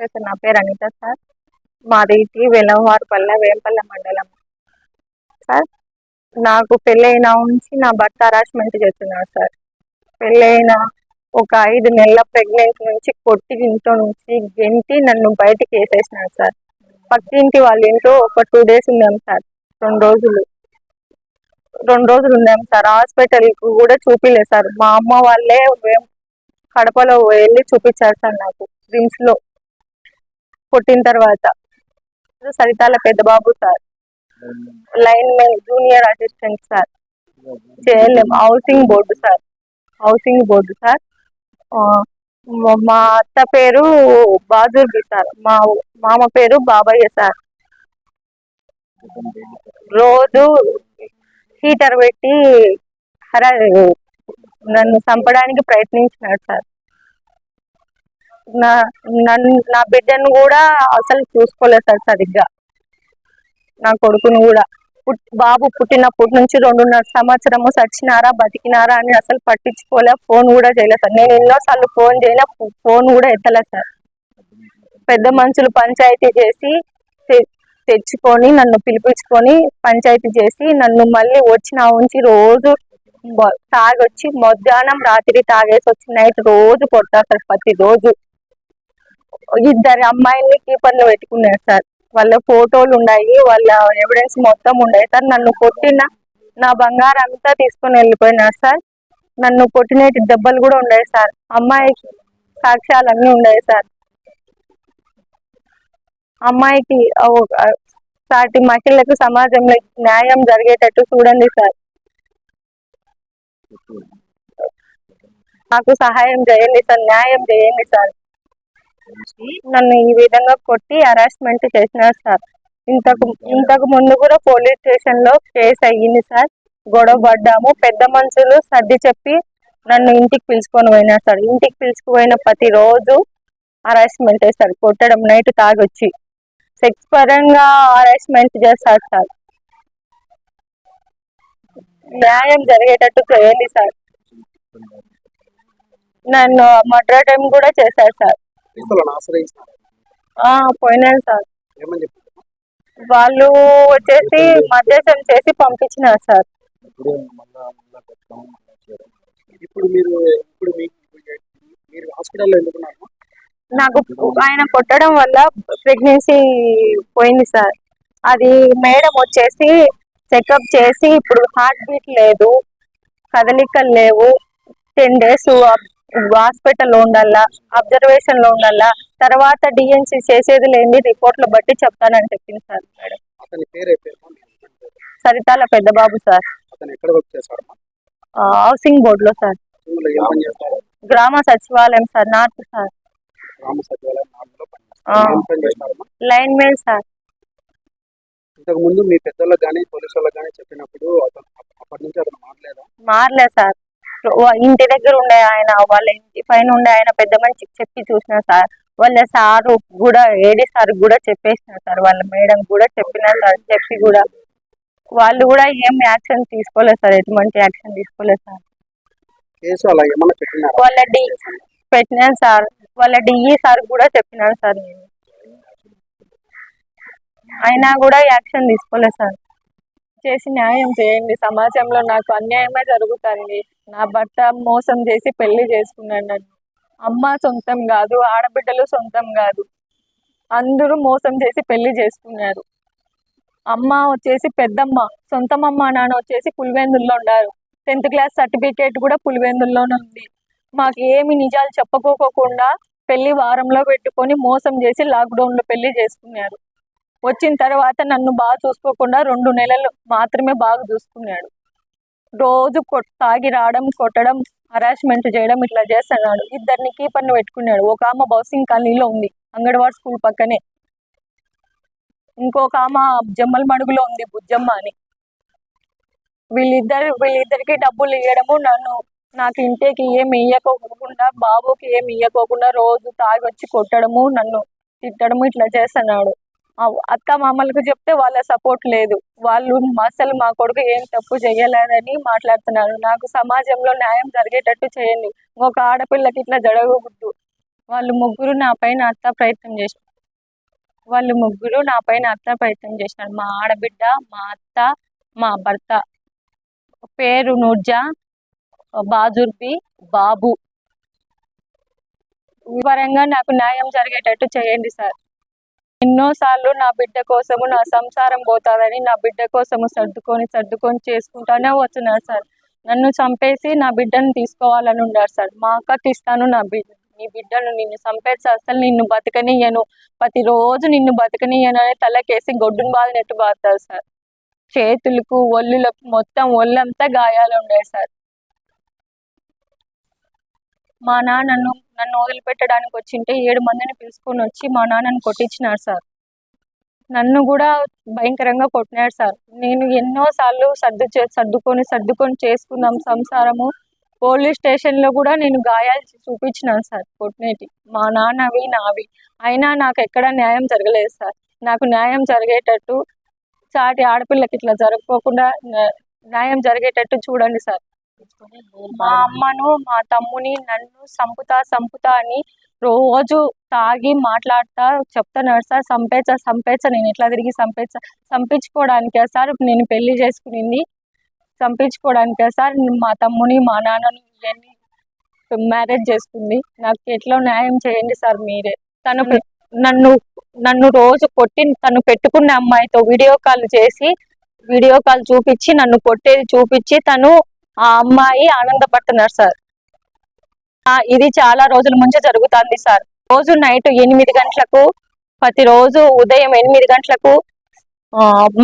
Sir నా పేరు Anitha sir. మాది వెలంవారిపల్లె వేంపల్లె మండలం. సార్ నాకు పెళ్ళైన నుంచి నా భర్త హరాస్మెంట్ చేస్తున్నాడు సార్. పెళ్ళైన ఒక 5 నెలల ప్రెగ్నెంట్ నుంచి కొట్టి ఇంట్లో నుంచి గెంటి నన్ను బయటికి వేసేసినాడు సార్. పక్కింటి వాళ్ళ ఇంట్లో ఒక 2 days ఉన్నాం సార్. 2 రోజులు 2 రోజులు ఉన్నాం సార్. హాస్పిటల్కి కూడా చూపిలేదు సార్. మా అమ్మ వాళ్ళే కడపలో వెళ్ళి చూపించారు సార్ నాకు రిమ్స్లో పుట్టిన తర్వాత. Saritala Peddababu sir, line men junior assistant sir, JLM housing board sir. ఆ, మా అత్త పేరు బాజుర్గి సార్, మా మామ పేరు బాబయ్య సార్. రోజు హీటర్ పెట్టి నన్ను చంపడానికి ప్రయత్నించినాడు సార్. నా బిడ్డను కూడా అసలు చూసుకోలేదు సార్ సరిగ్గా. నా కొడుకును కూడా బాబు పుట్టినప్పటి నుంచి 2.5 సంవత్సరము సచ్చినారా బతికినారా అని అసలు పట్టించుకోలే. ఫోన్ కూడా చేయలేదు సార్. నేను ఎన్నోసార్లు ఫోన్ చేయలే, ఫోన్ కూడా ఎత్తలేదు సార్. పెద్ద మనుషులు పంచాయతీ చేసి తెచ్చుకొని నన్ను పిలిపించుకొని పంచాయతీ చేసి నన్ను మళ్ళీ వచ్చిన ఉంచి రోజు తాగొచ్చి మధ్యాహ్నం రాత్రి తాగేసి వచ్చి నైట్ రోజు కొడతారు సార్. ప్రతిరోజు 2 అమ్మాయిల్ని కీపర్లు పెట్టుకున్నారు సార్. వాళ్ళ ఫోటోలు ఉన్నాయి, వాళ్ళ ఎవిడెన్స్ మొత్తం ఉన్నాయి సార్. నన్ను కొట్టిన నా బంగారం అంతా తీసుకొని వెళ్ళిపోయినారు సార్. నన్ను కొట్టినట్టు దెబ్బలు కూడా ఉన్నాయి సార్. అమ్మాయికి సాక్ష్యాలు అన్నీ ఉన్నాయి సార్. అమ్మాయికి సాటి మహిళలకు సమాజంలో న్యాయం జరిగేటట్టు చూడండి సార్. నాకు సహాయం చేయండి సార్, న్యాయం చేయండి సార్. నన్ను ఈ విధంగా కొట్టి హరాస్మెంట్ చేసినారు సార్. ఇంతకు ముందు కూడా పోలీస్ స్టేషన్ లో కేసు అయ్యింది సార్. గొడవ పడ్డాము. పెద్ద మనుషులు సర్ది చెప్పి నన్ను ఇంటికి పిలుచుకొని పోయినారు సార్. ఇంటికి పిలుచుకుపోయిన ప్రతిరోజు హరాస్మెంట్ సార్. కొట్టడం, నైట్ తాగొచ్చి సెక్స్ పరంగా హరాస్మెంట్ చేస్తారు సార్. న్యాయం జరిగేటట్టు చేయండి సార్. నన్ను మర్డర్ టైం కూడా చేశారు సార్. పోయినాను సార్. వాళ్ళు వచ్చేసి మధ్యసం చేసి పంపించినారు సార్. నాకు ఆయన కొట్టడం వల్ల ప్రెగ్నెన్సీ పోయింది సార్. అది మేడం వచ్చేసి చెకప్ చేసి ఇప్పుడు హార్ట్ బీట్ లేదు, కదలికలు లేవు, 10 days హాస్పిటల్లో ఉండాలా, అబ్జర్వేషన్ లో ఉండాలా, తర్వాత డిఎన్సి చేసేది లేని రిపోర్ట్లు బట్టి చెప్తానని చెప్పింది sir madam. Saritala Peddababu sir, housing బోర్డులో సార్, గ్రామ సచివాలయం sir, north sir, line men sir. ఇంతకు ముందు మీ పెద్దలకు కానీ పోలీసు వాళ్ళకి కానీ చెప్పినప్పుడు అప్పటి నుంచి అతను మారలే సార్. ఇంటి దగ్గర ఉండే ఆయన, వాళ్ళ ఇంటి పైన ఉండే ఆయన పెద్ద మనిషికి చెప్పి చూసిన సార్. వాళ్ళ సారు కూడా ఏడీ సార్ కూడా చెప్పేసిన సార్. వాళ్ళ మేడం కూడా చెప్పిన సార్. చెప్పి కూడా వాళ్ళు కూడా ఏం యాక్షన్ తీసుకోలేదు సార్. ఎటువంటి యాక్షన్ తీసుకోలేదు సార్. వాళ్ళ పెట్టినాను సార్. వాళ్ళ డిఈ సార్ కూడా చెప్పినాను సార్. నేను అయినా కూడా యాక్షన్ తీసుకోలేదు సార్. చేసి న్యాయం చేయండి. సమాజంలో నాకు అన్యాయమే జరుగుతుంది. నా భర్త మోసం చేసి పెళ్లి చేసుకున్నాడు నన్ను. అమ్మ సొంతం కాదు, ఆడబిడ్డలు సొంతం కాదు, అందరూ మోసం చేసి పెళ్లి చేసుకున్నారు. అమ్మ వచ్చేసి పెద్దమ్మ, సొంతం అమ్మ నాన్న వచ్చేసి పులివెందుల్లో ఉన్నారు. 10th class సర్టిఫికేట్ కూడా పులివెందుల్లోనే ఉంది. మాకు ఏమి నిజాలు చెప్పుకోకుండా పెళ్లి వారంలో పెట్టుకొని మోసం చేసి లాక్డౌన్లో పెళ్లి చేసుకున్నారు. వచ్చిన తర్వాత నన్ను బాగా చూసుకోకుండా 2 నెలలు మాత్రమే బాగా చూసుకున్నాడు. రోజు తాగి రావడం, కొట్టడం, హరాస్మెంట్ చేయడం ఇట్లా చేస్తున్నాడు. 2 కీపర్ని పెట్టుకున్నాడు. ఒక ఆమె బౌసింగ్ కాలనీలో ఉంది, అంగన్వాడీ స్కూల్ పక్కనే. ఇంకొక ఆమె జమ్మల మడుగులో ఉంది, బుజ్జమ్మ అని. వీళ్ళిద్దరికి డబ్బులు ఇవ్వడము, నాకు ఇంటికి ఏమి ఇవ్వకోకుండా, బాబుకి ఏమి ఇవ్వకోకుండా రోజు తాగి వచ్చి కొట్టడము, నన్ను తిట్టడము ఇట్లా చేస్తున్నాడు. అత్త మామలకు చెప్తే వాళ్ళ సపోర్ట్ లేదు. వాళ్ళు అసలు మా కొడుకు ఏం తప్పు చేయలేదని మాట్లాడుతున్నారు. నాకు సమాజంలో న్యాయం జరిగేటట్టు చేయండి. ఒక ఆడపిల్లకి ఇట్లా జరగకూడదు. వాళ్ళు ముగ్గురు నా పైన హత్య ప్రయత్నం చేశారు. మా ఆడబిడ్డ, మా అత్త, మా భర్త. పేరు నూర్జా, బాజుర్బి, బాబు. ఈ పరంగా నాకు న్యాయం జరిగేటట్టు చేయండి సార్. ఎన్నోసార్లు నా బిడ్డ కోసము, నా సంసారం పోతాదని నా బిడ్డ కోసము సర్దుకొని చేసుకుంటానే వస్తున్నారు సార్. నన్ను చంపేసి నా బిడ్డను తీసుకోవాలని ఉన్నారు సార్. మా అక్కకి ఇస్తాను నీ బిడ్డను, నిన్ను చంపేసి అసలు నిన్ను బతకనియ్యను, ప్రతిరోజు నిన్ను బతకనియ్యను అని తలకేసి గొడ్డును బాధినట్టు బాధతారు సార్. చేతులకు, ఒళ్ళులకు, మొత్తం ఒళ్ళంతా గాయాలు ఉన్నాయి సార్. మా నాన్న నన్ను వదిలిపెట్టడానికి వచ్చింటే 7 మందిని పిలుచుకొని వచ్చి మా నాన్నని కొట్టించినారు సార్. నన్ను కూడా భయంకరంగా కొట్టినాడు సార్. నేను ఎన్నోసార్లు సర్దుకొని చేసుకున్నాం సంసారము. పోలీస్ స్టేషన్లో కూడా నేను గాయాలు చూపించినాను సార్, కొట్టినేటి మా నాన్నవి నావి. అయినా నాకు ఎక్కడ న్యాయం జరగలేదు సార్. నాకు న్యాయం జరిగేటట్టు, చాటి ఆడపిల్లకి ఇట్లా జరగకోకుండా న్యాయం జరిగేటట్టు చూడండి సార్. మా అమ్మను, మా తమ్ముని నన్ను సంపుతా అని రోజు తాగి మాట్లాడుతా చెప్తున్నాడు సార్. సంపేచా నేను ఎట్లా తిరిగి సంపించుకోవడానికే సార్ నేను పెళ్లి చేసుకునింది. సంపించుకోవడానికే సార్ మా తమ్ముని, మా నాన్నని ఇవన్నీ మ్యారేజ్ చేసుకుంది. నాకు ఎట్లా న్యాయం చేయండి సార్ మీరే. తను నన్ను రోజు కొట్టి, తను పెట్టుకున్న అమ్మాయితో వీడియో కాల్ చూపించి, నన్ను కొట్టేది చూపించి తను ఆ అమ్మాయి ఆనందపడుతున్నారు సార్. ఇది చాలా రోజుల నుంచి జరుగుతుంది సార్. రోజు నైట్ 8 గంటలకు, ప్రతిరోజు ఉదయం 8 గంటలకు,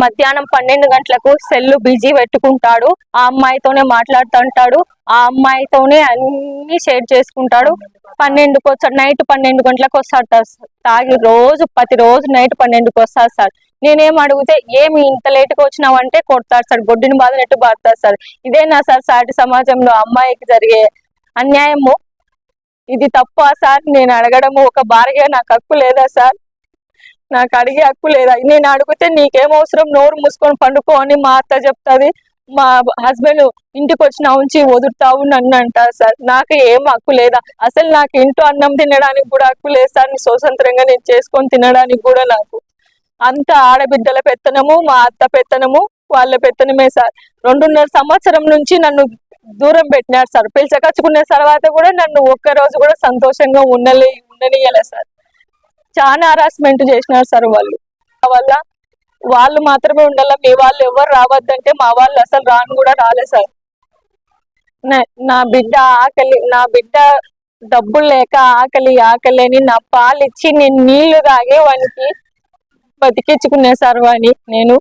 మధ్యాహ్నం 12 గంటలకు సెల్లు బిజీ పెట్టుకుంటాడు. ఆ అమ్మాయితోనే మాట్లాడుతుంటాడు, ఆ అమ్మాయితోనే అన్ని షేర్ చేసుకుంటాడు. నైట్ 12 గంటలకు వస్తాడు తాగి. ప్రతిరోజు నైట్ 12కి వస్తాడు సార్. నేనేం అడిగితే ఏమి ఇంత లేటుగా వచ్చినావంటే కొడతాడు సార్, గొడ్డుని బాధినట్టు బాధతాడు సార్. ఇదేనా సార్ సాటి సమాజంలో అమ్మాయికి జరిగే అన్యాయము? ఇది తప్పా సార్? నేను అడగడము ఒక భార్యగా నాకు హక్కు లేదా సార్? నాకు అడిగే హక్కు లేదా? నేను అడిగితే నీకేం అవసరం, నోరు మూసుకొని పండుకో అని మా అత్త చెప్తుంది. మా హస్బెండ్ ఇంటికి వచ్చిన ఉంచి వదులుతావు నన్ను అంటారు సార్. నాకు ఏం హక్కు లేదా? అసలు నాకు ఇంట్లో అన్నం తినడానికి కూడా హక్కు లేదు సార్. స్వతంత్రంగా నేను చేసుకొని తినడానికి కూడా నాకు అంత ఆడబిడ్డల పెత్తనము, మా అత్త పెత్తనము, వాళ్ళ పెత్తనమే సార్. 2.5 సంవత్సరం నుంచి నన్ను దూరం పెట్టినారు సార్. పిలిచకచ్చుకున్న తర్వాత కూడా నన్ను ఒక్కరోజు కూడా సంతోషంగా ఉండనియలే సార్. చాలా హరాస్మెంట్ చేసినారు సార్ వాళ్ళు. వాళ్ళు మాత్రమే ఉండాల, మీ వాళ్ళు ఎవరు రావద్దంటే మా వాళ్ళు అసలు రాలే సార్. నా బిడ్డ డబ్బులు లేక ఆకలి అని నా పాలు ఇచ్చి నేను నీళ్లు తాగే వానికి బతికించుకునే సార్ వాడిని నేను.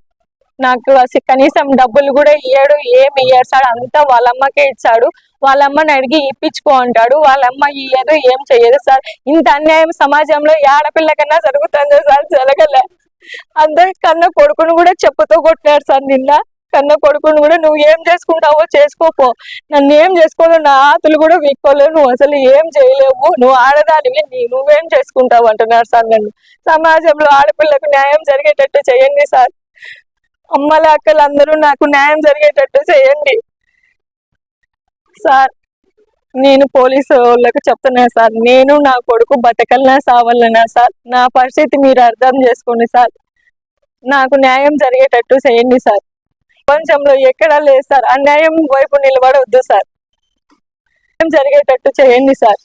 నాకు అసలు కనీసం డబ్బులు కూడా ఏమి ఇయ్యాడు సార్. అంతా వాళ్ళమ్మకే ఇచ్చాడు. వాళ్ళమ్మని అడిగి ఇప్పించుకో అంటాడు. వాళ్ళమ్మ ఇయ్యదు, ఏం చెయ్యదు సార్. ఇంత అన్యాయం సమాజంలో ఏ ఆడపిల్లకన్నా జరుగుతుందో సార్? జరగలే. అందరు కన్న కొడుకును కూడా చెప్పుతో కొట్టారు సార్. నిన్న కన్న కొడుకును కూడా నువ్వు ఏం చేసుకుంటావో చేసుకోపో, నన్ను ఏం చేసుకోలేవు, నా ఆతులు కూడా వీక్కోలేవు, నువ్వు అసలు ఏం చేయలేవు, నువ్వు ఆడదానివి, నువ్వేం చేసుకుంటావు అంటున్నారు సార్ నన్ను. సమాజంలో ఆడపిల్లకు న్యాయం జరిగేటట్టు చేయండి సార్. అమ్మల అక్కలు అందరూ నాకు న్యాయం జరిగేటట్టు చేయండి సార్. నేను పోలీసు వాళ్ళకి చెప్తున్నా సార్, నేను నా కొడుకు బతకలనా సావలనా సార్? నా పరిస్థితి మీరు అర్థం చేసుకోండి సార్. నాకు న్యాయం జరిగేటట్టు చేయండి సార్. ప్రపంచంలో ఎక్కడా లేదు సార్, అన్యాయం వైపు నిలబడవద్దు సార్. న్యాయం జరిగేటట్టు చేయండి సార్.